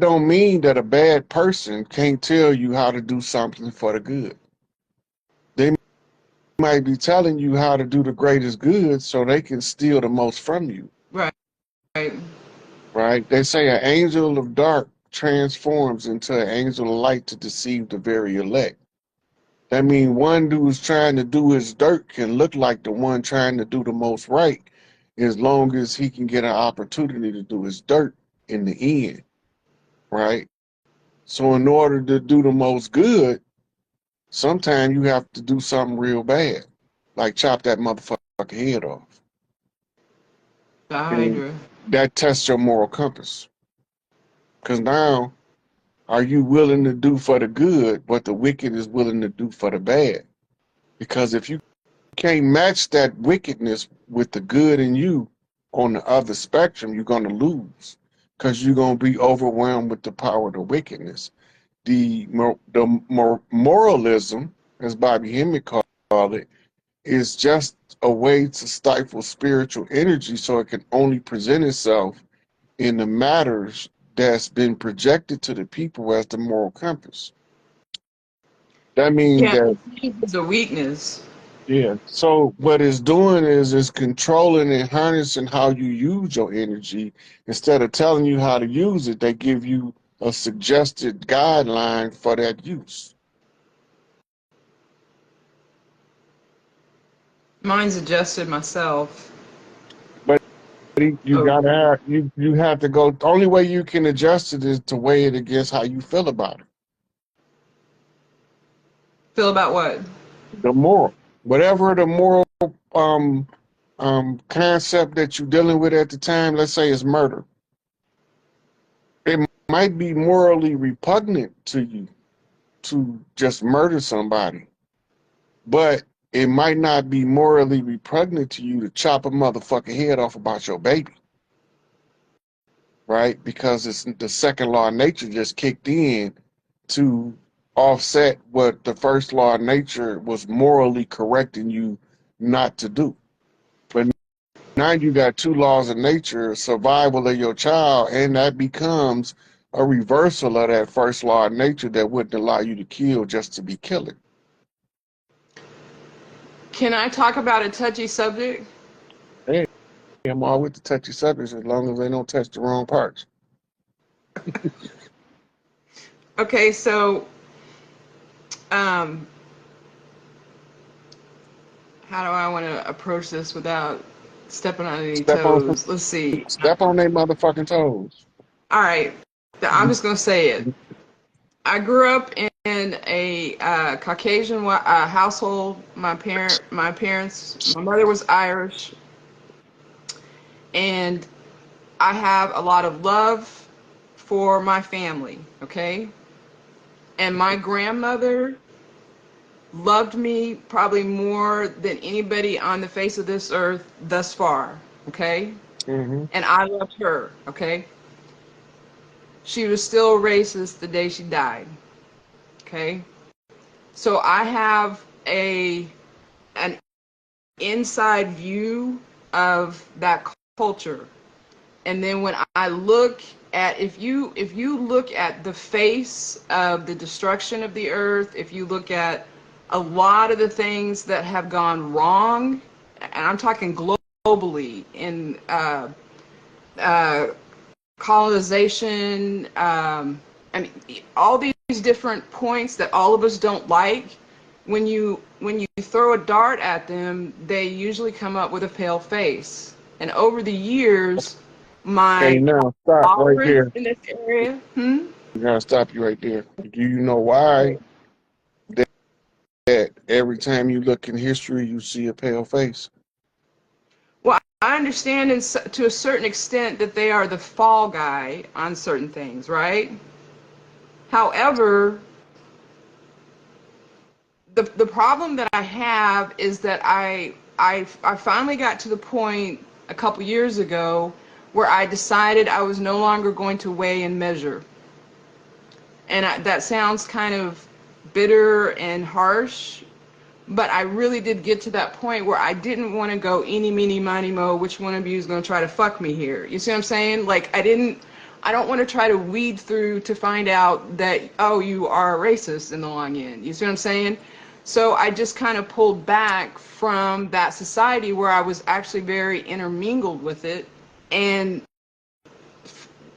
don't mean that a bad person can't tell you how to do something for the good. They might be telling you how to do the greatest good so they can steal the most from you. Right. Right. Right? They say an angel of dark transforms into an angel of light to deceive the very elect. That means one dude's trying to do his dirt can look like the one trying to do the most right as long as he can get an opportunity to do his dirt in the end. Right? So in order to do the most good, sometimes you have to do something real bad, like chop that motherfucker head off. The And Hydra. that tests your moral compass. Because now, are you willing to do for the good what the wicked is willing to do for the bad? Because if you can't match that wickedness with the good in you on the other spectrum, you're going to lose because you're going to be overwhelmed with the power of the wickedness. Moralism, as Bobby Hemmett called it, is just a way to stifle spiritual energy so it can only present itself in the matters that's been projected to the people as the moral compass. That means Yeah, that, it's a weakness. yeah. So what it's doing is it's controlling and harnessing how you use your energy. Instead of telling you how to use it, they give you a suggested guideline for that use. Mine's adjusted myself. But you Oh, gotta have you have to go. The only way you can adjust it is to weigh it against how you feel about it. feel about what? The moral, whatever the moral um concept that you're dealing with at the time. Let's say it's murder. It might be morally repugnant to you to just murder somebody, but it might not be morally repugnant to you to chop a motherfucking head off about your baby, right? Because it's the second law of nature just kicked in to offset what the first law of nature was morally correcting you not to do. But now you got two laws of nature, survival of your child, and that becomes a reversal of that first law of nature that wouldn't allow you to kill just to be killing. Can I talk about a touchy subject? Hey, I'm all with the touchy subjects as long as they don't touch the wrong parts. Okay, so um, how do I want to approach this without stepping on any Step on toes? Let's see. step on their motherfucking toes. All right, I'm just gonna say it. I grew up in a Caucasian household. My parents, my mother was Irish, and I have a lot of love for my family. Okay, and my grandmother loved me probably more than anybody on the face of this earth thus far. Okay, Mm-hmm. and I loved her. Okay, she was still racist the day she died. Okay, so I have an inside view of that culture. And then when I look at if you look at the face of the destruction of the earth, if you look at a lot of the things that have gone wrong, and I'm talking globally in uh, colonization, I mean all these different points that all of us don't like. When you throw a dart at them, they usually come up with a pale face. And over the years, Okay, my now stop right tolerance there. in this area. You gotta stop you right there. Do you know why that every time you look in history you see a pale face? Well, I understand to a certain extent that they are the fall guy on certain things, right? However, the problem that I have is that I finally got to the point a couple years ago where I decided I was no longer going to weigh and measure. And that sounds kind of bitter and harsh, but I really did get to that point where I didn't want to go eeny, meeny, miny, mo, which one of you is going to try to fuck me here? You see what I'm saying? Like, I don't want to try to weed through to find out that, oh, you are a racist in the long end. You see what I'm saying? So I just kind of pulled back from that society where I was actually very intermingled with it. And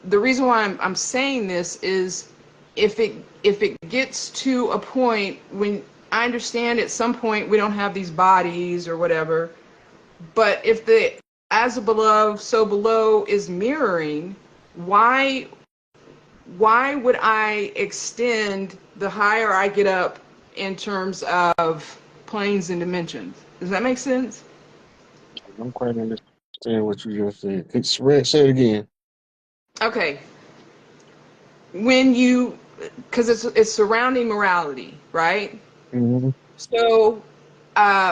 the reason why I'm saying this is if it gets to a point when I understand at some point we don't have these bodies or whatever, but if the as above so below is mirroring, why would I extend the higher I get up in terms of planes and dimensions? Does that make sense? I don't quite understand what you just said. It's red. Say it again. Okay. When you, because it's surrounding morality, right? Mm-hmm. So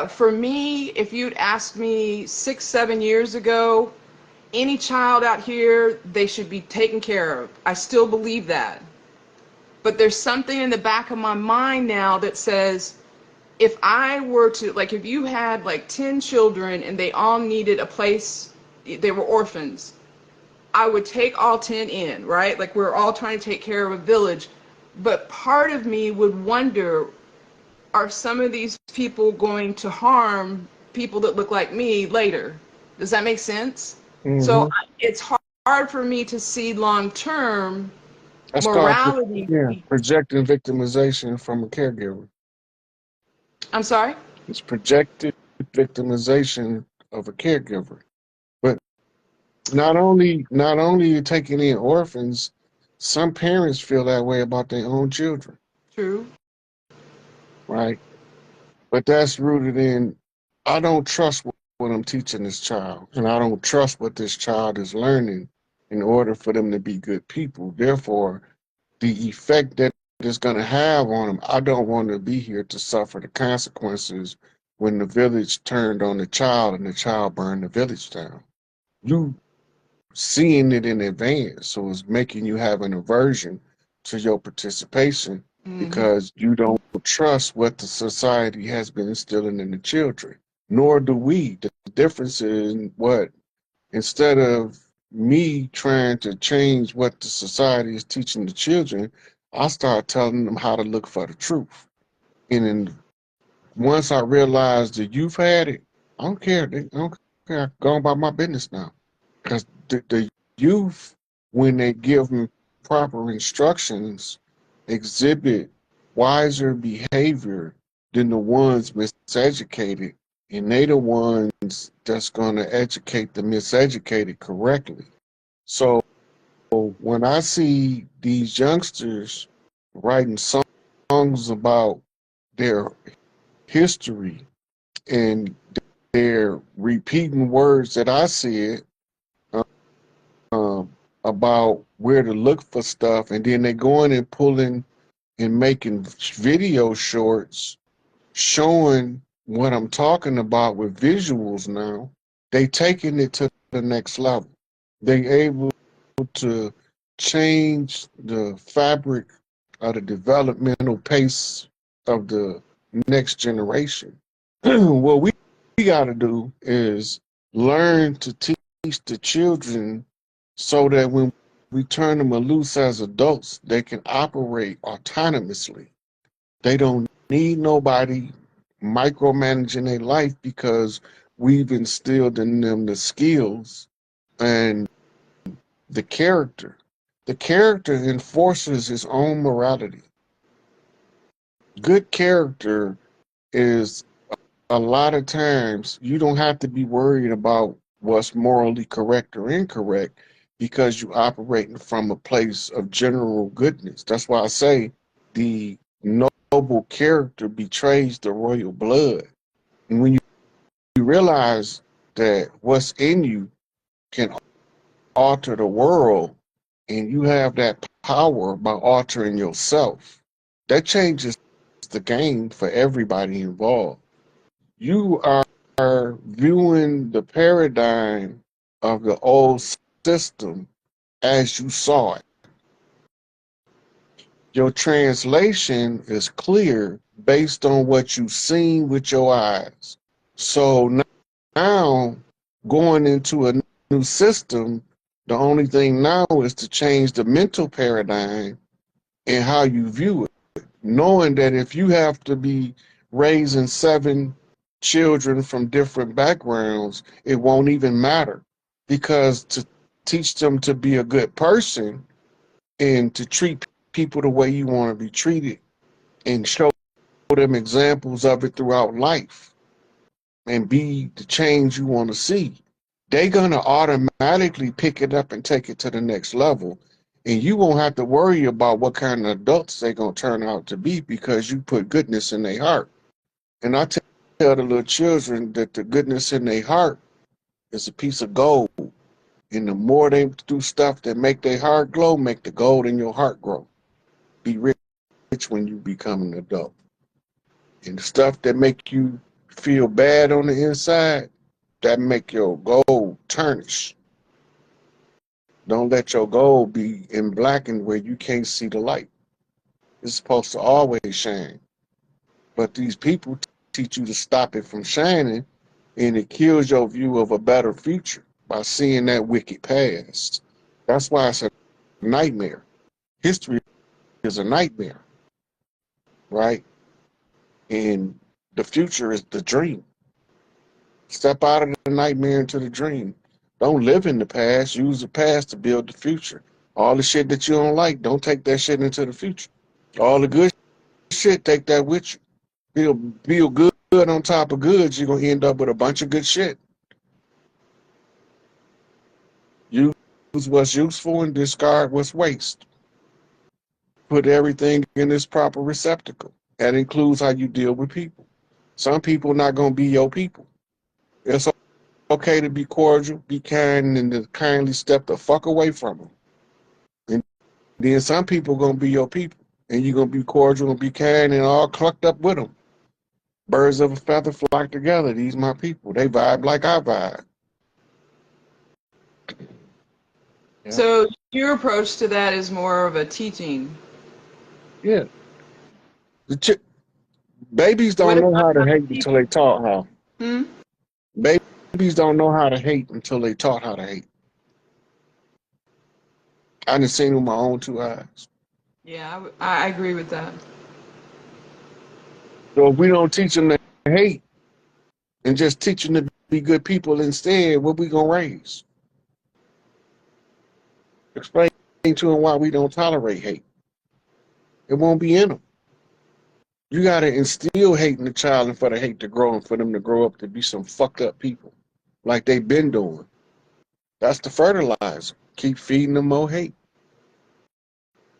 for me, if you'd asked me 6, 7 years ago, any child out here, they should be taken care of. I still believe that. But there's something in the back of my mind now that says, if I were to, like, if you had like 10 children and they all needed a place, they were orphans, I would take all 10 in, right? Like, we're all trying to take care of a village. But part of me would wonder, are some of these people going to harm people that look like me later? Does that make sense? So Mm-hmm. it's hard for me to see long term That's called yeah, morality. projecting victimization from a caregiver. I'm sorry? It's projected victimization of a caregiver. But not only you taking in orphans, some parents feel that way about their own children, True. right? But that's rooted in I don't trust what I'm teaching this child, and I don't trust what this child is learning in order for them to be good people. Therefore, the effect that it's going to have on them, I don't want to be here to suffer the consequences when the village turned on the child and the child burned the village down. You seeing it in advance, so it's making you have an aversion to your participation Hmm. because you don't trust what the society has been instilling in the children. Nor do we. The difference is what instead of me trying to change what the society is teaching the children, I start telling them how to look for the truth. And then once I realized the youth had it, I don't care. I don't care. I'm going about my business now. Because the youth, when they give them proper instructions, exhibit wiser behavior than the ones miseducated. And they the ones that's going to educate the miseducated correctly. So when I see these youngsters writing songs about their history and they're repeating words that I said about where to look for stuff, and then they're going and pulling and making video shorts showing what I'm talking about with visuals now, they taking it to the next level. They able to change the fabric of the developmental pace of the next generation. What we got to do is learn to teach the children so that when we turn them loose as adults, they can operate autonomously. They don't need nobody micromanaging their life because we've instilled in them the skills and the character. The character enforces his own morality. Good character is a lot of times you don't have to be worried about what's morally correct or incorrect because you operating from a place of general goodness. That's why I say the noble character betrays the royal blood. And when you realize that what's in you can alter the world and you have that power by altering yourself, that changes the game for everybody involved. You are viewing the paradigm of the old system as you saw it. Your translation is clear based on what you've seen with your eyes. So now going into a new system, The only thing now is to change the mental paradigm and how you view it, knowing that if you have to be raising 7 children from different backgrounds, it won't even matter, because to teach them to be a good person and to treat people the way you want to be treated and show them examples of it throughout life and be the change you want to see, they're going to automatically pick it up and take it to the next level. And you won't have to worry about what kind of adults they're going to turn out to be, because you put goodness in their heart. And I tell the little children that the goodness in their heart is a piece of gold. And the more they do stuff that make their heart glow, make the gold in your heart grow. Be rich when you become an adult. And the stuff that make you feel bad on the inside, that make your gold tarnish. Don't let your gold be in blackened where you can't see the light. It's supposed to always shine. But these people teach you to stop it from shining, and it kills your view of a better future by seeing that wicked past. That's why it's a nightmare. History is a nightmare, right? And the future is the dream. Step out of the nightmare into the dream. Don't live in the past. Use the past to build the future. All the shit that you don't like, don't take that shit into the future. All the good shit, take that with you. Build good on top of goods, you're going to end up with a bunch of good shit. Use what's useful and discard what's waste. Put everything in its proper receptacle. That includes how you deal with people. Some people not going to be your people. It's okay to be cordial, be kind, and to kindly step the fuck away from them. And then some people gonna be your people, and you're gonna be cordial and be kind and all clucked up with them. Birds of a feather flock together. These my people. They vibe like I vibe. Yeah. So your approach to that is more of a teaching. Yeah. Babies What don't know about how to not hate until they teaching? taught how. Hmm? Babies don't know how to hate until they taught how to hate. I done seen with my own 2 eyes. Yeah, I agree with that. So if we don't teach them to hate and just teach them to be good people instead, what we gonna raise? Explain to them why we don't tolerate hate. It won't be in them. You got to instill hate in the child and for the hate to grow and for them to grow up to be some fucked up people like they've been doing. That's the fertilizer. Keep feeding them more hate.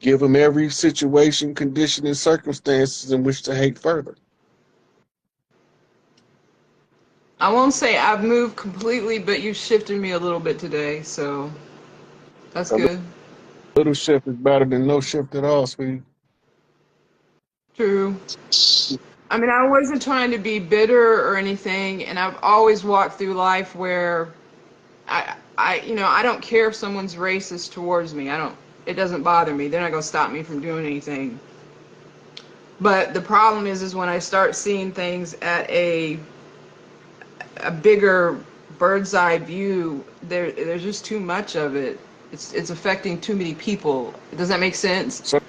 Give them every situation, condition, and circumstances in which to hate further. I won't say I've moved completely, but you shifted me a little bit today, so that's A good. little shift is better than no shift at all, sweetie. True. I mean, I wasn't trying to be bitter or anything, and I've always walked through life where I don't care if someone's racist towards me. It doesn't bother me. They're not going to stop me from doing anything. But the problem is when I start seeing things at a bigger bird's eye view, there's just too much of it. It's affecting too many people. Does that make sense? So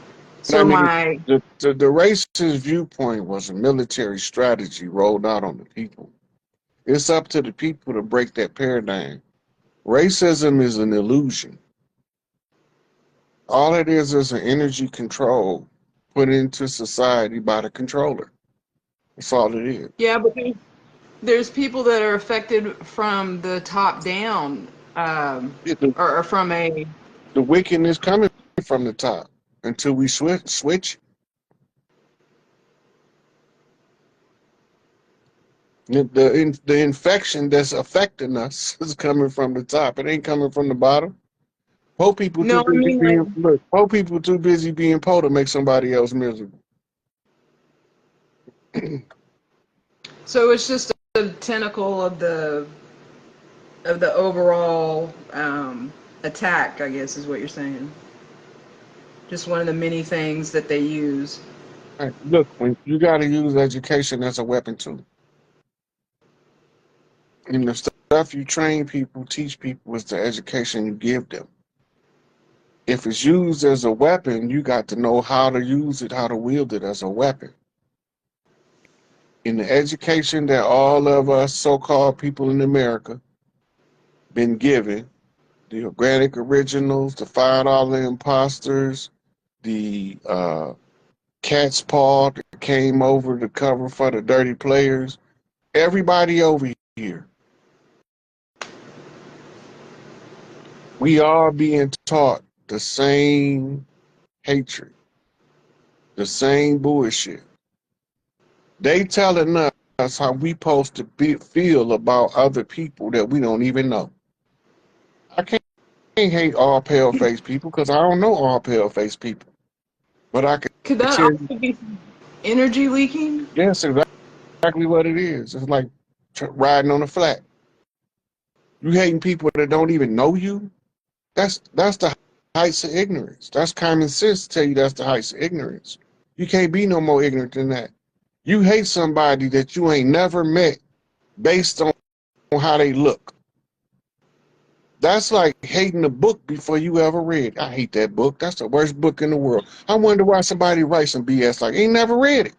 So that means my the racist viewpoint was a military strategy rolled out on the people. It's up to the people to break that paradigm. Racism is an illusion. All it is an energy control put into society by the controller. That's all it is. Yeah, but there's people that are affected from the top down, The, or from a the wickedness coming from the top until we switch. The infection that's affecting us is coming from the top. It ain't coming from the bottom. Poor people too no, I busy mean like being look. Poor people too busy being poor to make somebody else miserable. so it's just a tentacle of the overall attack, I guess is what you're saying. Just one of the many things that they use. Right. Look, when you got to use education as a weapon too. And if stuff you train people, teach people is the education you give them. If it's used as a weapon, you got to know how to use it, how to wield it as a weapon. In the education that all of us so-called people in America been given, the organic originals, the $5 imposters, the cat's paw that came over the cover for the dirty players, everybody over here, we are being taught the same hatred, the same bullshit. They telling us how we supposed to feel about other people that we don't even know. I can't hate all pale face people because I don't know all pale face people. But I can Could that tell you, also be energy leaking? yes, exactly what it is. It's like riding on a flat. You hating people that don't even know you. That's the heights of ignorance. That's common sense to tell you that's the heights of ignorance. You can't be no more ignorant than that. You hate somebody that you ain't never met based on how they look. That's like hating a book before you ever read. I hate that book. That's the worst book in the world. I wonder why somebody writes some BS like ain't never read it.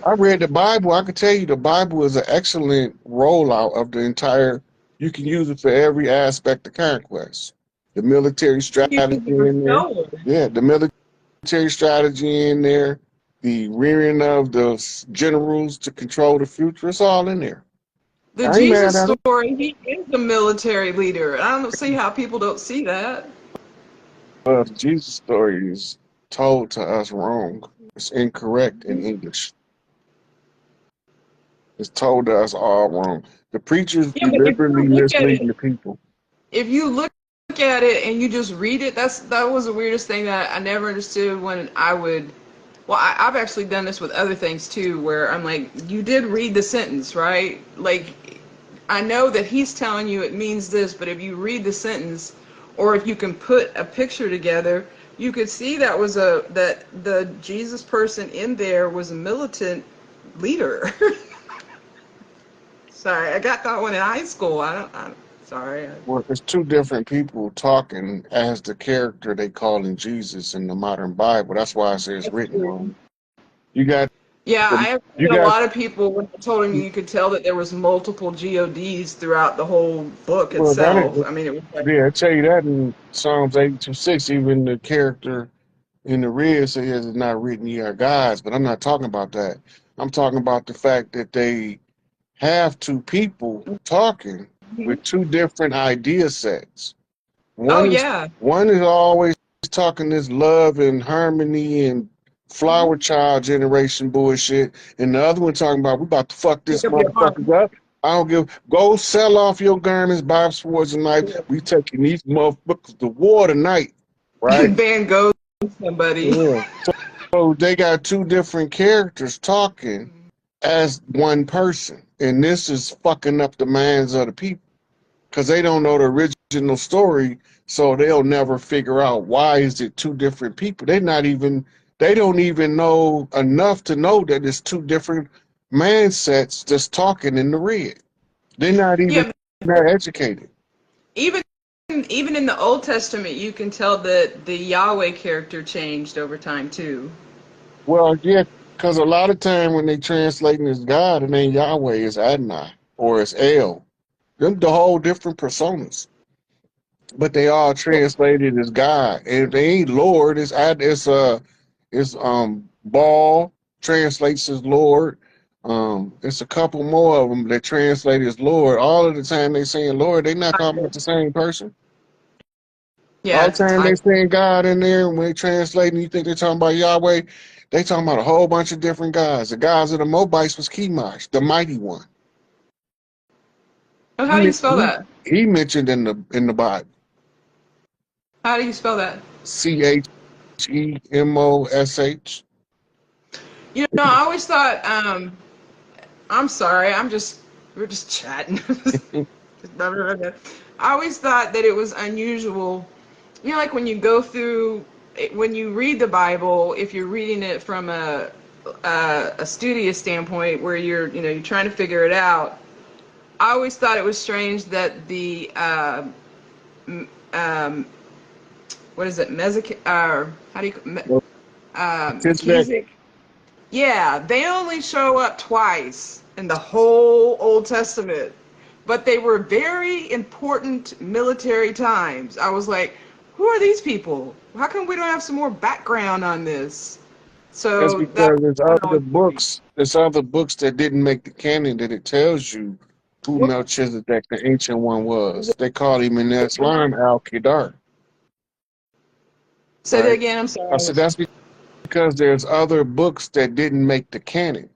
I read the Bible. I could tell you the Bible is an excellent rollout of the entire. You can use it for every aspect of conquest. The military You strategy can never in there. tell. Yeah, the military strategy in there. The rearing of the generals to control the future. It's all in there. The I ain't mad Jesus at them. story, he is a military leader. I don't see how people don't see that. But the Jesus story is told to us wrong. It's incorrect in English. It's told to us all wrong. The preachers Yeah, but if you deliberately look at misleading it, the people. if you look at it and you just read it, that was the weirdest thing that I never understood when I would. Well, I've actually done this with other things too, where I'm like, you did read the sentence, right? Like, I know that he's telling you it means this, but if you read the sentence, or if you can put a picture together, you could see that the Jesus person in there was a militant leader. Sorry, I got that one in high school. Sorry. Well, it's two different people talking as the character they calling Jesus in the modern Bible. That's why I say it's That's written true. wrong. You got Yeah, I have you had a got lot of people when I told them you could tell that there was multiple GODs throughout the whole book well that itself. ain't I mean, it was like, yeah, I tell you that in Psalms 82:6, even the character in the red says it's not written ye are gods, but I'm not talking about that. I'm talking about the fact that they have two people talking mhm. with two different idea sets. Oh One is yeah. one is always talking this love and harmony and Mhm. flower child generation bullshit, and the other one talking about we about to fuck Pick this up your motherfuckers arm. up. I don't give. Go sell off your garments, buy swords and knives. We taking these motherfuckers to war tonight, right? Van Gogh, somebody. Yeah. So they got two different characters talking as one person, and this is fucking up the minds of the people because they don't know the original story, so they'll never figure out why is it two different people. They don't even know enough to know that it's two different mindsets just talking in the red. They're not even Yeah, that educated. even even in the Old Testament, you can tell that the Yahweh character changed over time too. Well, yeah, because a lot of time when they translating as God, it ain't Yahweh, it's Adonai or it's El. Them the whole different personas, but they all translated as God. And if they ain't Lord, it's Baal translates as Lord. It's a couple more of them that translate as Lord. All of the time they saying Lord, they not talking about the same person. Yeah, All the it's a time they type. saying God in there, and when they translating, you think they're talking about Yahweh. They talking about a whole bunch of different gods. The gods of the Moabites was Chemosh, the mighty one. Oh, how He do you spell that? he mentioned in the Bible. How do you spell that? CHEMOSH. You know, I always thought. I'm sorry. We're just chatting. I always thought that it was unusual. You know, like when you go through, when you read the Bible, if you're reading it from a studious standpoint, where you're trying to figure it out. I always thought it was strange that the m- um, what is it, Mezic? How do you Melchizedek, Melchizedek? Yeah, they only show up twice in the whole Old Testament, but they were very important military times. I was like, who are these people? How come we don't have some more background on this? that's So that because there's one other always worried. books. There's other books that didn't make the canon that it tells you who What? Melchizedek, the ancient one, was. They call him in Islam Al Qadar, Say that right? again. I'm I sorry. said that's because there's other books that didn't make the canon.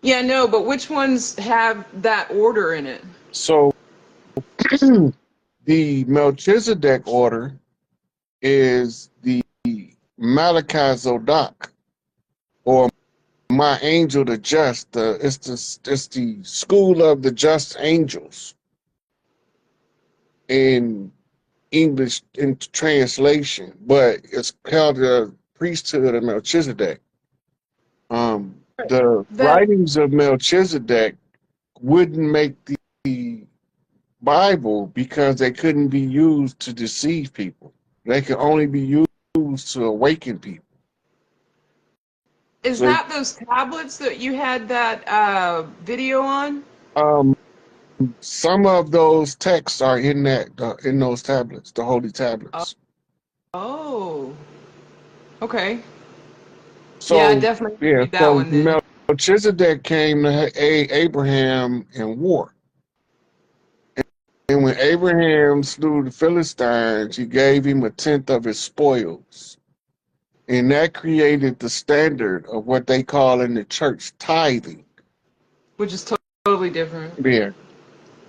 Yeah, no, but which ones have that order in it? So the Melchizedek order is the Malachi Zodak, or my angel the just. It's the school of the just angels in English in translation, but it's called the priesthood of Melchizedek. The That writings of Melchizedek wouldn't make the Bible because they couldn't be used to deceive people. They could only be used to awaken people. is So that those tablets that you had that video on? um, some of those texts are in those tablets, the holy tablets. Oh, okay. Yeah, I So definitely yeah, need that so one then. Melchizedek came to Abraham in war. And when Abraham slew the Philistines, he gave him a tenth of his spoils. And that created the standard of what they call in the church tithing. Which is totally different. Yeah,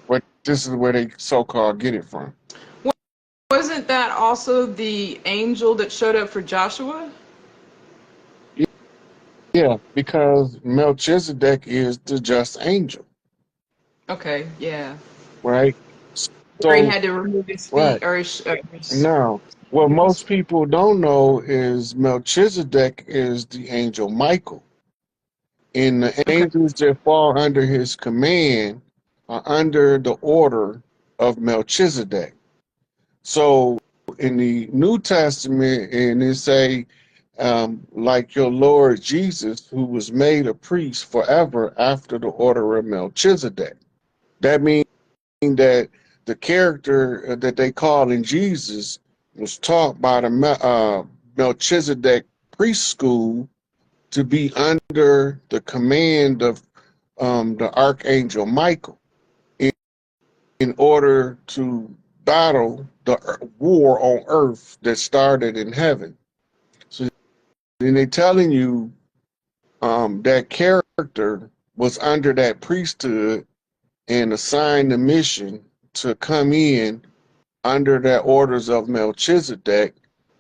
but this is where they so called get it from. Wasn't that also the angel that showed up for Joshua? Yeah, because Melchizedek is the just angel, Okay, yeah. right? Where he So, had to remove his right feet or his now, what most people don't know is Melchizedek is the angel Michael. And the Okay. angels that fall under his command are under the order of Melchizedek. So in the New Testament, and it say, like your Lord Jesus, who was made a priest forever after the order of Melchizedek. That means that the character that they call in Jesus was taught by the Melchizedek priest school to be under the command of the archangel Michael in, in order to battle the war on earth that started in heaven. So then they're telling you that character was under that priesthood and assigned the mission to come in under that orders of Melchizedek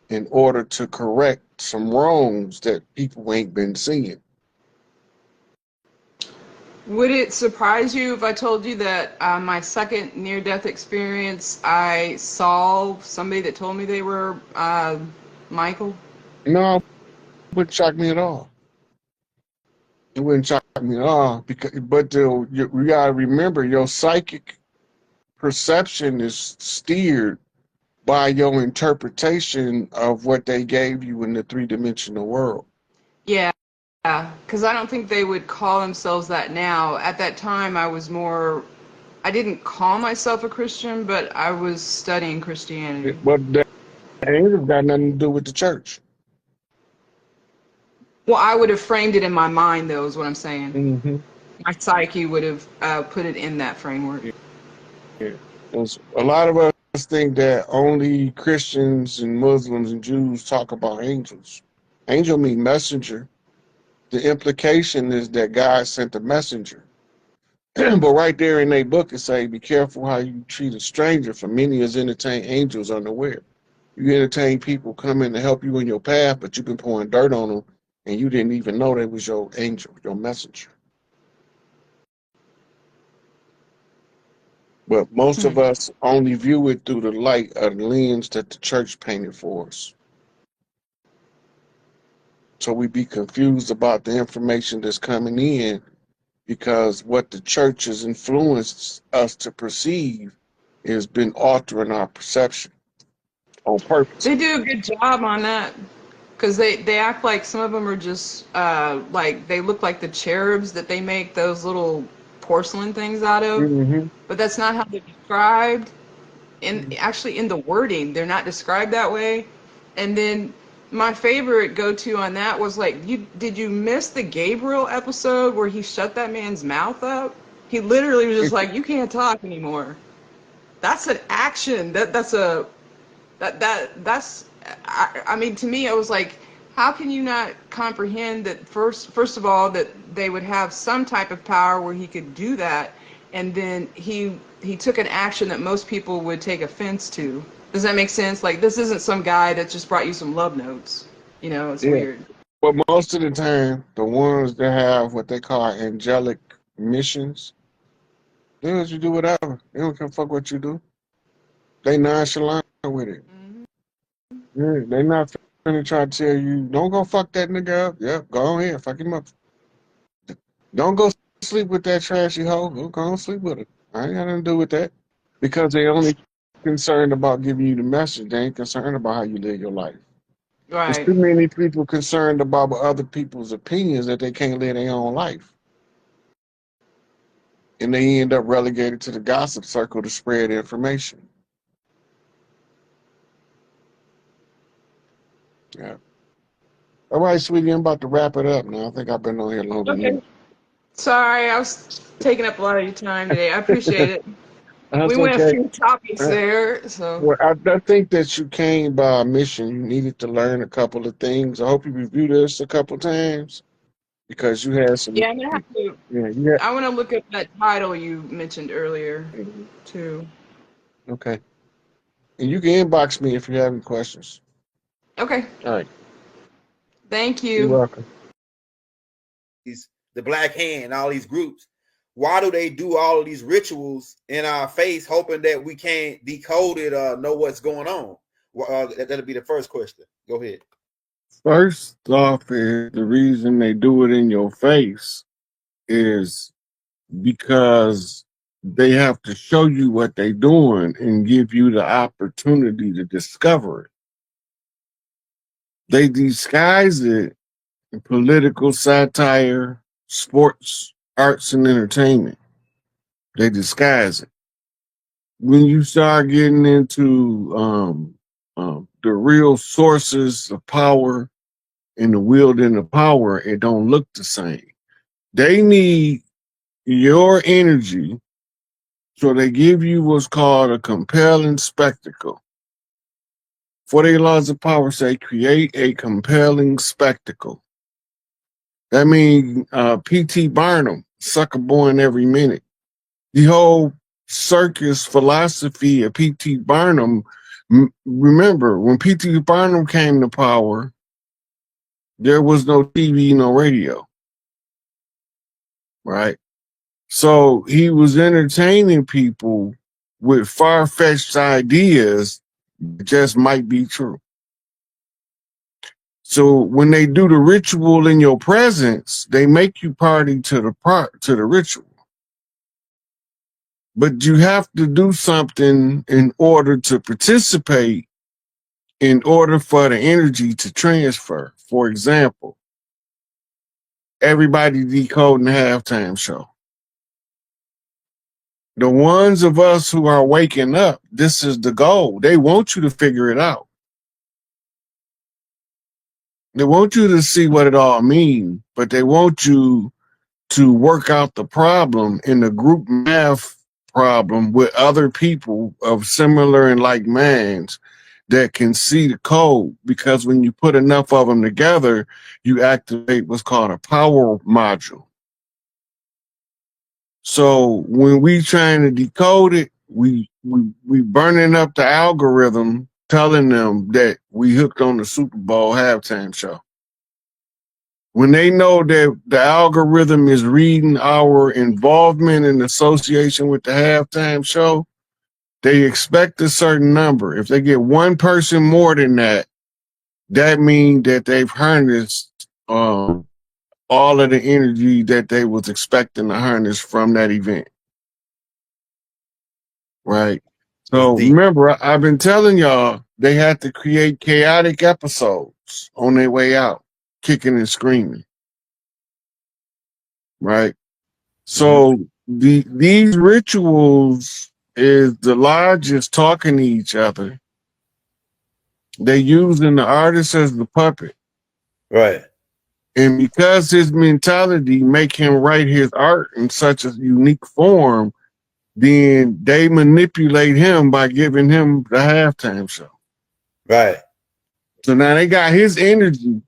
in order to correct some wrongs that people ain't been seeing. Would it surprise you if I told you that my second near-death experience, I saw somebody that told me they were Michael? No, it wouldn't shock me at all. It wouldn't shock me at all because, but you gotta remember your psychic perception is steered by your interpretation of what they gave you in the three-dimensional world. Yeah, because I don't think they would call themselves that now. At that time, I was more, I didn't call myself a Christian, but I was studying Christianity. But that ain't got nothing to do with the church. Well, I would have framed it in my mind, though, is what I'm saying. Hmm. My psyche would have put it in that framework. Yeah. 'Cause a lot of us think that only Christians and Muslims and Jews talk about angels. Angel mean messenger. The implication is that God sent a messenger. But right there in their book, it say, be careful how you treat a stranger, for many is entertain angels unaware. You entertain people coming to help you in your path, but you've been pouring dirt on them, and you didn't even know they was your angel, your messenger. But most Hmm. of us only view it through the light of the lens that the church painted for us. So we be confused about the information that's coming in because what the church has influenced us to perceive has been altering our perception on purpose. They do a good job on that because they act like some of them are just like they look like the cherubs that they make those little porcelain things out of, Mm-hmm. but that's not how they're described. And actually, in the wording, they're not described that way. And then my favorite go-to on that was like, did you miss the Gabriel episode where he shut that man's mouth up? He literally was just like, you can't talk anymore. That's an action. That's I mean, to me, I was like, how can you not comprehend that first of all that they would have some type of power where he could do that, and then he took an action that most people would take offense to. Does that make sense? Like, this isn't some guy that just brought you some love notes. It's Yeah. weird. But most of the time, the ones that have what they call angelic missions, they let you do whatever. They don't give a fuck what you do. They nonchalant with it. Hmm. Yeah, they not finna try to tell you, don't go fuck that nigga up. Yep, go ahead, fuck him up. Don't go sleep with that trashy hoe. Go on sleep with her. I ain't got nothing to do with that. Because they only concerned about giving you the message. They ain't concerned about how you live your life. There's Right. too many people concerned about other people's opinions that they can't live their own life. And they end up relegated to the gossip circle to spread information. Yeah. All right, sweetie, I'm about to wrap it up now. I think I've been on here long enough. Okay. Sorry, I was taking up a lot of your time today. I appreciate it. We That's went a okay. few topics Uh, there, so. Well, I think that you came by a mission. You needed to learn a couple of things. I hope you review this a couple times because you had some. Yeah, I'm gonna have to. Yeah, you I want to look up that title you mentioned earlier, had. too. Okay. And you can inbox me if you have any questions. Okay. All right. Thank You're you. welcome. These the Black Hand, all these groups. Why do they do all of these rituals in our face, hoping that we can't decode it or know what's going on? That'll be the first question. Go ahead. First off, is the reason they do it in your face is because they have to show you what they're doing and give you the opportunity to discover it. They disguise it in political satire, sports, arts, and entertainment. They disguise it. When you start getting into the real sources of power and the wielding of power, it don't look the same. They need your energy, so they give you what's called a compelling spectacle. 48 laws of power say create a compelling spectacle. That means P.T. Barnum, sucker born every minute. The whole circus philosophy of P.T. Barnum, remember, when P.T. Barnum came to power, there was no TV, no radio, right? So he was entertaining people with far-fetched ideas that just might be true. So when they do the ritual in your presence, they make you party to the ritual. But you have to do something in order to participate, in order for the energy to transfer. For example, everybody decoding the halftime show. The ones of us who are waking up, this is the goal. They want you to figure it out. They want you to see what it all means, but they want you to work out the problem in the group math problem with other people of similar and like minds that can see the code. Because when you put enough of them together, you activate what's called a power module. So when we trying to decode it, we burning up the algorithm, telling them that we hooked on the Super Bowl halftime show. When they know that the algorithm is reading our involvement and association with the halftime show, they expect a certain number. If they get one person more than that, that means that they've harnessed all of the energy that they was expecting to harness from that event. Right. That's So deep. remember, I've been telling y'all they had to create chaotic episodes on their way out, kicking and screaming. Right. So these rituals is the lodges talking to each other. They using the artist as the puppet. Right. And because his mentality make him write his art in such a unique form, then they manipulate him by giving him the halftime show. Right. So now they got his energy,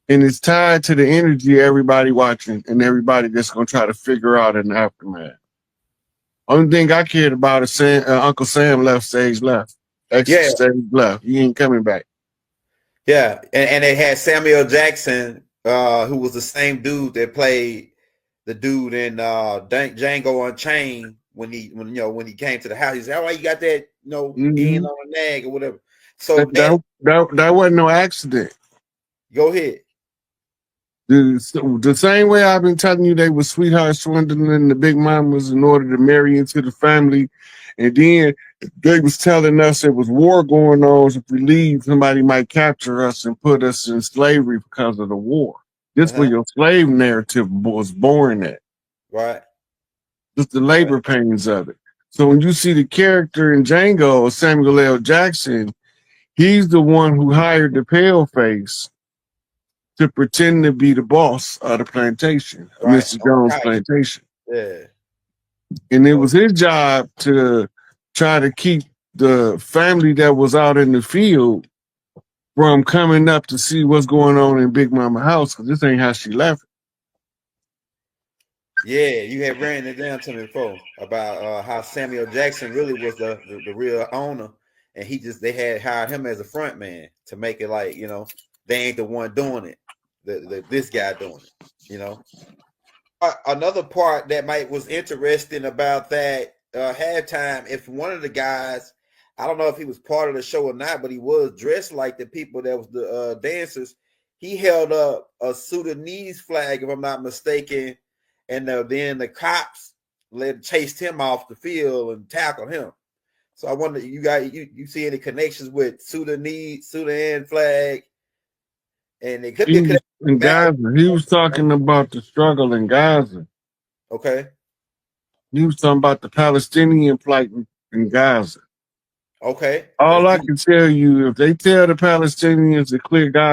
and it's tied to the energy of everybody watching and everybody that's gonna try to figure out in the aftermath. Only thing I cared about is Uncle Sam left stage left. Exit Yeah. stage left. He ain't coming back. Yeah. And they had Samuel Jackson, who was the same dude that played the dude in Django Unchained when he came to the house. He said, "All right, you got that, in on a nag or whatever." So That wasn't no accident. go ahead. The same way I've been telling you they were sweetheart swindling the big mamas in order to marry into the family, and then they was telling us there was war going on. So if we leave, somebody might capture us and put us in slavery because of the war. This where your slave narrative was born at. Right. Just the labor pains of it. So when you see the character in Django, Samuel L. Jackson, he's the one who hired the paleface to pretend to be the boss of the plantation, Right. Mr. Jones' Right. plantation. Yeah. And it was his job to try to keep the family that was out in the field from coming up to see what's going on in Big Mama house, because this ain't how she left. Yeah, you had ran it down to me before about how Samuel Jackson really was the real owner, and they had hired him as a front man to make it like, they ain't the one doing it, this guy doing it. Another part that was interesting about that halftime, if one of the guys, I don't know if he was part of the show or not, but he was dressed like the people that was the dancers. He held up a Sudanese flag, if I'm not mistaken, and then the cops chased him off the field and tackled him. So I wonder, you see any connections with Sudan flag, and it could be a in Gaza. He was talking about the struggle in Gaza. Okay. He was talking about the Palestinian plight in Gaza. Okay. All I can tell you, if they tell the Palestinians to clear Gaza,